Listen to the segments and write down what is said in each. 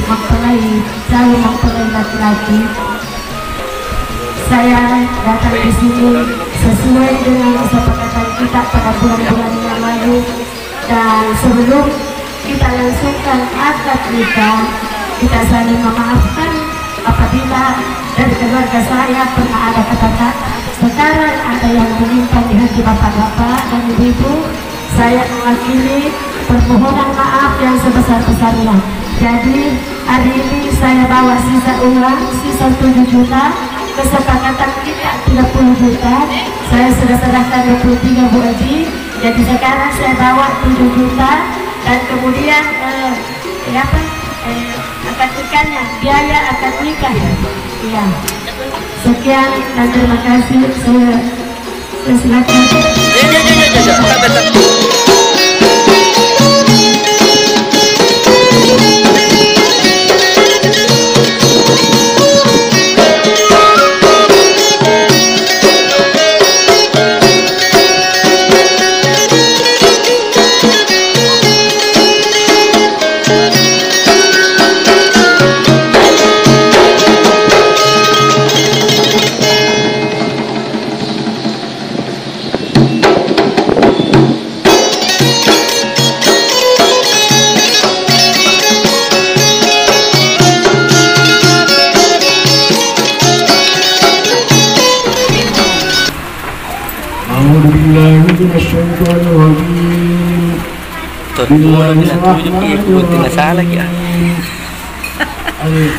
selalu mempelai laki-laki. Saya datang di sini sesuai dengan kesepakatan kita pada bulan-bulan yang lalu, dan sebelum kita langsungkan akad nikah, kita saling memaafkan apabila dari keluarga saya pernah ada kata sekarang ada yang menyimpang di hati bapak-bapak dan ibu-ibu. Saya mewakili permohonan maaf yang sebesar-besarnya. Jadi hari ini saya bawa sisa uang, sisa 7 juta, kesepakatan kita 30 juta, saya sudah serahkan 23 Bu Haji. Jadi sekarang saya bawa 7 juta, dan kemudian akad nikahnya, biaya akad nikah. Ya. Sekian dan terima kasih. Saya silakan.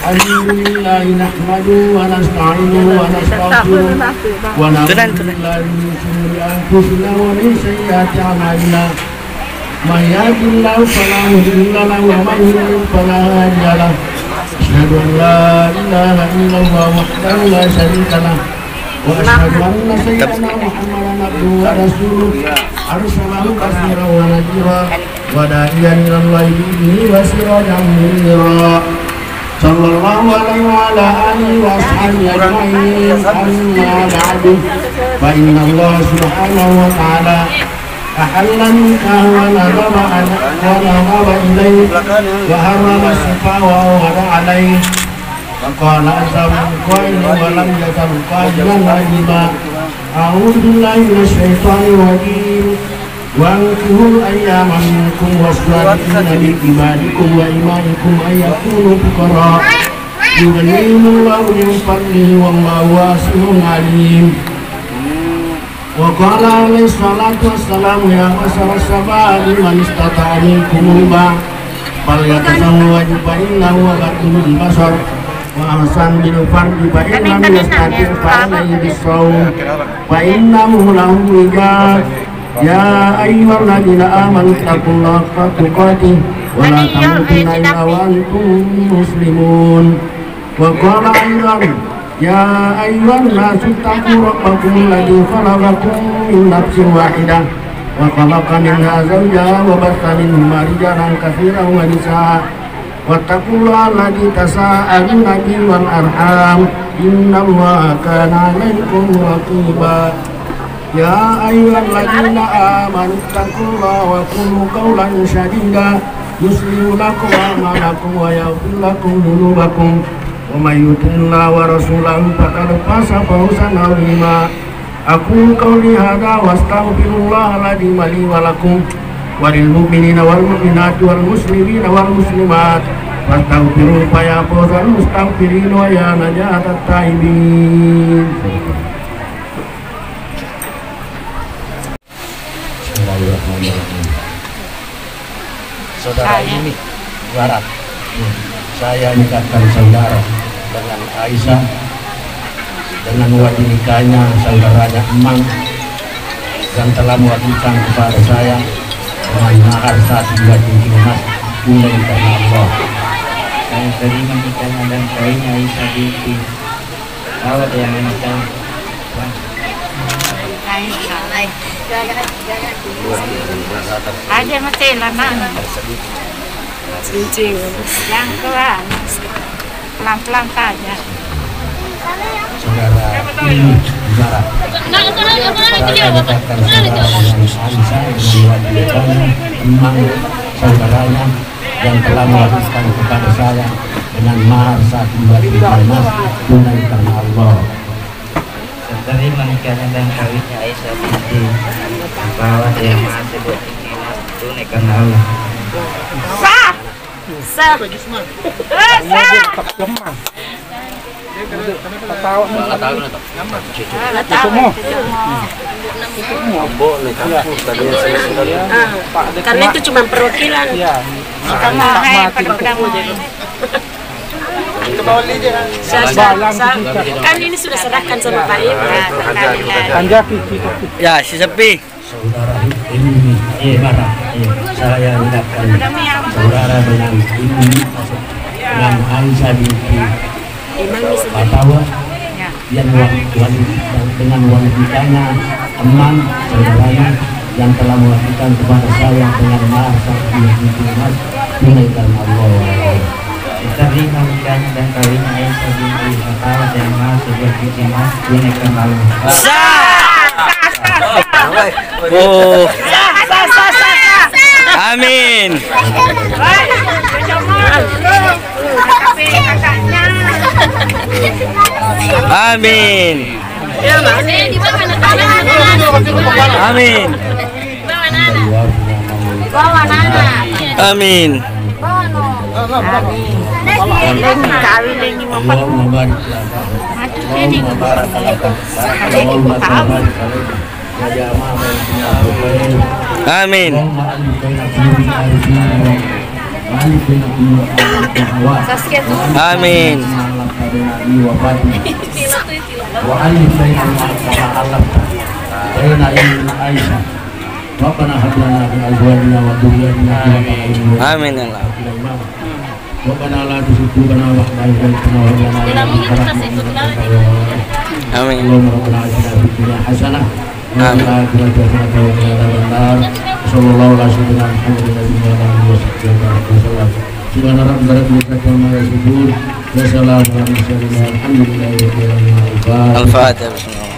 Alhamdulillah nahmadu wa nasta'inu wa nastaghfiruh wa na'udzu billahi min shururi anfusina wa min sayyiati a'malina. May yahdihillahu fala mudilla lahu wa may yudlil fala hadiya lahu. Asyhadu an la ilaha illallah wahdahu la syarika lahu wa asyhadu anna sayyidana Muhammadan abduhu wa rasuluh arsalahu basyiran wa nadhira wa da'iyan ila Allahi bi'idhnihi wa sirajan munira. Sallallahu alaihi wa ala alihi wa ashabihi ajma'in. Amma ba'du, fa inna Allah subhanahu wa ta'ala ahalla nikah wa nadhara ilayhi wa harrama as-safa wa awada alayhi. Wa qala azza min qailin wa lam yazal qailan rajima. A'udzu billahi minasy syaithanir rajim. Wa'ankuhul ayyama minkum wassalihina min ibadikum wa imanikum ayyakunu fuqara yughnihimullahu min fadlihi wallahu wasi'un alim. Wa qala alaihi salatu wassalamu ya masyarakat syabab man istata'a minkumul ba'a falyatazawwaj fa innahu aghaddul basar wa ahsan bil farji fa in lam yastati' fa alayhi bis-sawm fa innahu lahu wijah. Ya ayyuhalladzina amanu taqullaha haqqa tuqatih wa la tamutunna illa wa antum muslimun. Wa qala aidan ya ayyuhan nasu taqu rabbakum alladzi khalaqakum min nafsin wahidah wa khalaqa minha zawjaha wa batha minhuma rijalan katsiran wa nisaa wattaqullaha alladzi tasaaluna bihi wal arham innallaha kana 'alaykum raqiba. Ya ayyuhalladzina amanu taqullaha wa qulu qawlan sadida yuslihu lakum a'malakum wa yaghfir lakum dhunubakum wa may yuti'illaha wa rasulahu faqad faza fawzan 'azima. Aqulu qawli hadza wa astaghfirullahal ladzim li wa lakum wa lil mu'minina wal mu'minati wal muslimina wal muslimat fastaghfiruhu fa ya fawzal mustaghfirin wa ya najatat taibin. Saudara ini Barat, saya nikahkan saudara dengan Aisyah dengan wajib nikahnya saudaranya Emang yang telah mewakilkan kepada saya dengan mahar 1,2 cincin emas tunai karena Allah. Saya terima nikahnya dan kawinnya Aisyah binti Awad yang menikah. Aja mesti lama cincin yang keluar pelan-pelan saja. Saudara ini Barat, saya dekatkan saudara dengan Aisyah dengan wajib nikahnya Emang saudaranya yang telah mewakilkan kepada saya dengan mahar 1 dinar tunai karena Allah. Terima nikahnya dan kawinnya Aisyah binti Bawah yang maha sebuah dinar tunai karena Allah. Sah. Sah. Karena itu cuma perwakilan. Kan ini sudah serahkan sama Pak Ibu. Ya, si Sepi. Saudara ini saya hendakkan saudara dengan ini dengan Aisyah binti Batawa yang dengan wanitanya teman saudaranya yang telah mewakilkan kepada saya dengan mahar 1 dinar tunai karena Allah. Terima nikahnya dan kawinnya Aisyah binti Bawah yang maha sebuah dinar tunai karena Allah. Oh. Amin. Amin. Amin. Amin. Amin. Amin. Amin. Al-Fatihah.